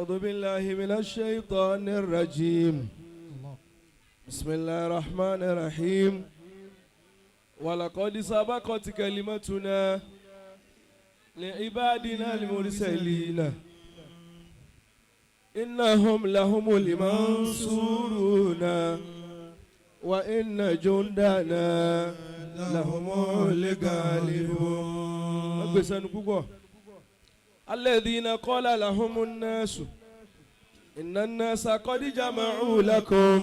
أعوذ بالله من الشيطان الرجيم. بسم الله الرحمن الرحيم. ولقد سبقت كلمتنا لعبادنا المرسلين إنهم لهم المنصورون وإن جندنا لهم الغالبون. الذين قال لهم الناس إن الناس قد جمعوا لكم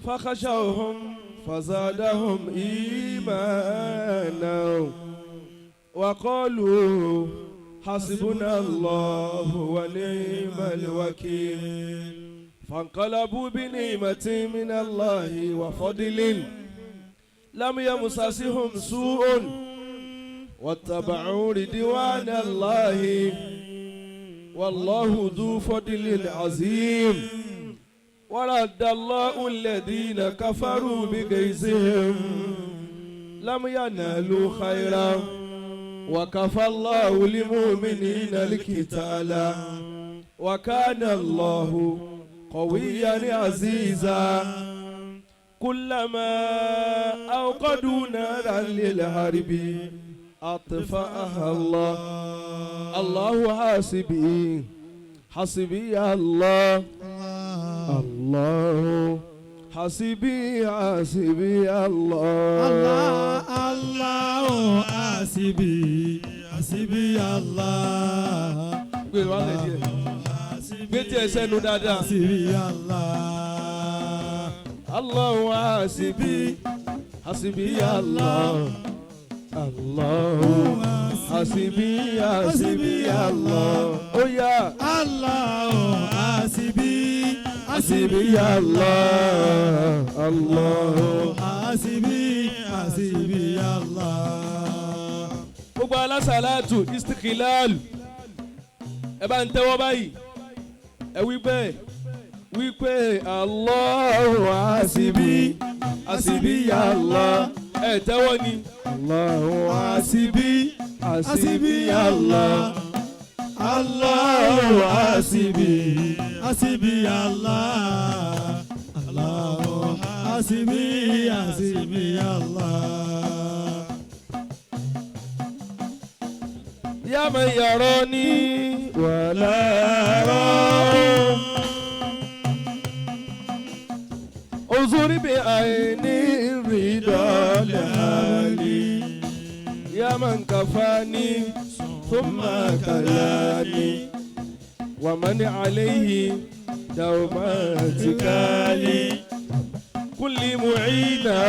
فخشوهم فزادهم إيمانا وقالوا حسبنا الله ونعم الوكيل. فانقلبوا بنعمة من الله وفضل لم يمسسهم سوء واتبعوا رضوان الله والله ذو فضل عظيم. ورد الله الذين كفروا بغيظهم لم ينالوا خيرا وكفى الله المؤمنين القتال وكان الله قويا عزيزا. كلما أوقدوا نارا للحرب أطفأها الله. الله حاسبي حسبي الله. الله حسبي حسبي الله. الله حسبي حسبي الله. gbé tí ẹ sẹ́nu dáadáa. حسبي الله. الله حسبي حسبي الله. الله حسبي حسبي الله. ó yá. الله حسبي حسبي الله. الله حسبي حسبي الله. gbogbo alásàlátù istiqlal ẹ bá ń tẹ́wọ́ báyìí ẹ wí bẹ́ẹ̀ wí pé Allahu hasibi hasibi ya Allah ẹ tẹ́wọ́ ni Allahu hasibi hasibi ya Allah. Allahu hasibi hasibi Allah. Allahu hasibi hasibi Allah. Ya man yarani wala yarahum uzuri bi aini ridal hali. Ya man kafani thumma kalani wa man alayhi dawmatikali kulli mu'ina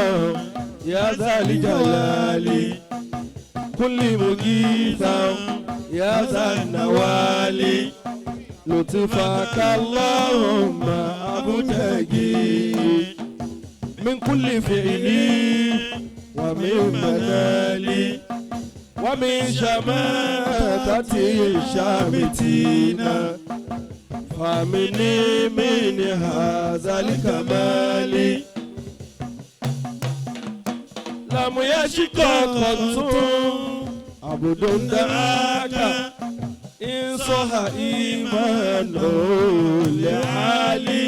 ya dhal jalali kulli mugitha ya dhal nawali lutfaka Allahumma abtagi min kulli fi'li wa min manali wa min shamatati shamitina famini min hadhal kamali lam yashqa qatun abudun da'aka in saha imanu li'ali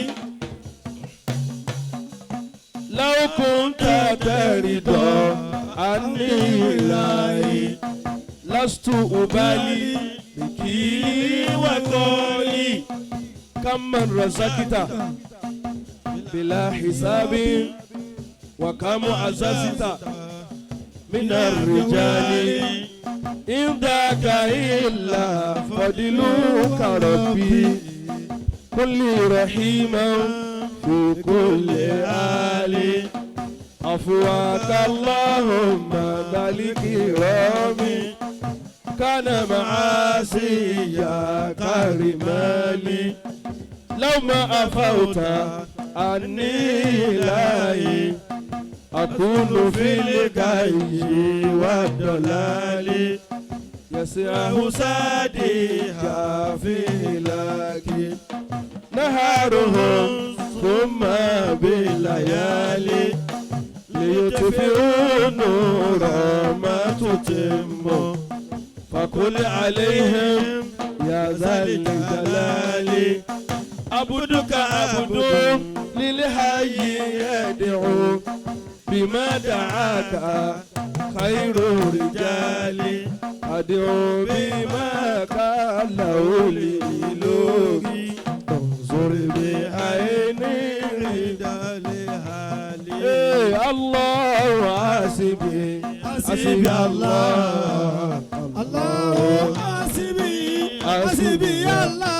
law kunta tarida anni ilahi lastu ubali biki wa qali kam man razaqta bila hisabi wa kam azazta min ar-rijali in daka illa fadiluka rabbi kulli rahiman fi kulli ali afwaka Allahumma maliki rami kana ma'asiya karimali law ma afauta anni ilahi akunu fil gayyi wa dalali yasi'ahu sadiha fi laki naharuhum thumma bilayali ليطفئوا النور ما تتم فقل عليهم يا ذا الجلال عبدك عبد للحي يدعو بما دعاك خير الرجال أدعو بما قاله لإلهي انظر بعين الرجال هالي الله حسبي حسبي الله الله حسبي حسبي الله.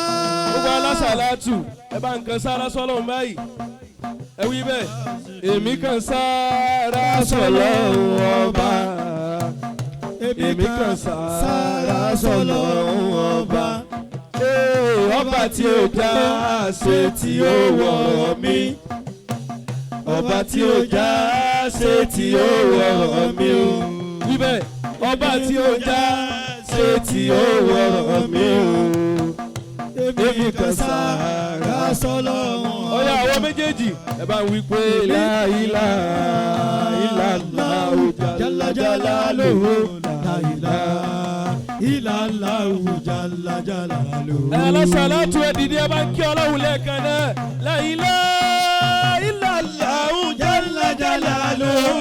gbogbo alásàlátù ẹ bá nǹkan sára sọ́lọ́run báyìí ẹ wí bẹ́ẹ̀ èmi kan sára sọ́lọ́run ọba èmi kan sára sọ́lọ́run ọba ọba tí ó já ṣe tí ó wọ̀ mí ọba tí ó já ṣe tí ó wọ̀ mí o wí bẹ́ẹ̀ ọba tí ó já ṣe tí ó wọ̀ mí o èmi kan sára sọ́lọ́run. ọ̀yá àwọn méjèèjì ẹ bá ń wí pé la ilaha illallah jalla jalaluhu la ilaha illallah jalla jalaluhu. ẹ alásàlátù ẹ dìde ẹ bá ń kí Ọlọ́run lẹ́ẹ̀kan náà la ilaha illallah jalla jalaluhu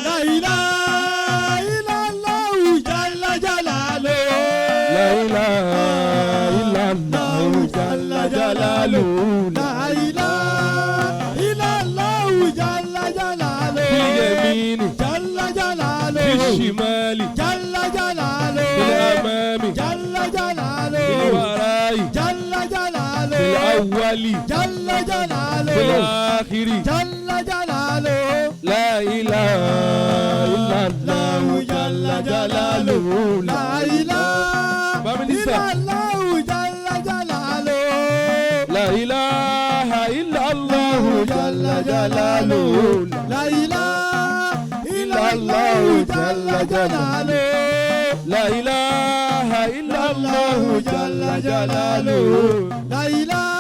la ilaha illallah jalla jalaluhu. la ilaha jalla jalaluhu la ilaha illallah jalla jalaluhu. bil yamini jalla jalaluhu. bil shimali jalla jalaluhu. bil amami jalla bil jalaluhu. warai jalla jalaluhu. bil awwali jalla bil jalaluhu. akhiri jalla jalaluhu. la ilaha illallah jalla jalaluhu la ilaha Baminisa. illallah jalla jalaluhu. la ilaha illallah jalla jalaluhu la ilaha illallah jalla jalaluhu. la ilaha illallah jalla jalaluhu la ilaha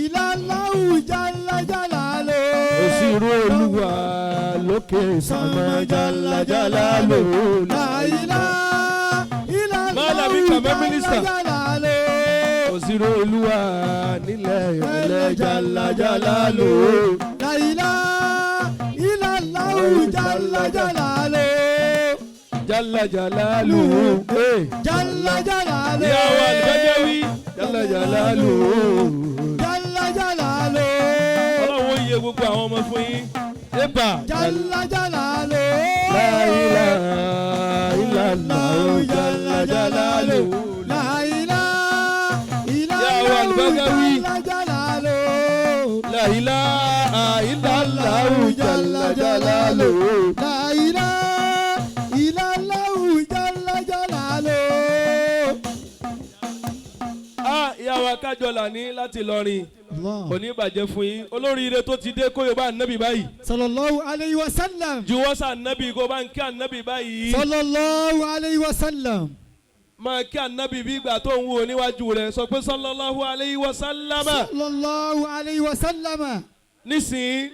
illallah jalla jalaluhu. òsirú Olúwa lókè sánmọ̀ jalla jalaluhu la ilaha illallah Malami Kama Minister. jalla jalaluhu. òsirú Olúwa nílẹ̀ ìrẹ̀lẹ̀ jalla jalaluhu la ilaha illallah jalla jalaluhu. jalla jalaluhu jalla jalaluhu. ya wal badawi jalla jalaluhu. jalla jalaluhu. Ọlọ́run ó yẹ gbogbo àwọn ọmọ fún yín. Ébà. jalla jalaluhu. La ilaha illallah jalla jalaluhu. la ilaha Ya wal badawi. illallah jalla jalaluhu. La ilaha illallah jalla jalaluhu. la ilaha illallah jalla jalaluhu. Ìyá wa Kájọlà ní láti Ìlọrin. Allah. Kò ní bàjẹ́ fún yín. Olóríire tó ti dé kó yóò bá ànábì báyìí. sallallahu alayhi wa sallam. Juwọ́ sí ànábì kó bá ń kí ànábì báyìí. sallallahu alayhi wa sallam. Máa kí ànábì bí ìgbà tó ń wo níwájú rẹ̀ sọ pé sallallahu alayhi wa sallama. sallallahu alayhi wa sallam. Nísìnyí.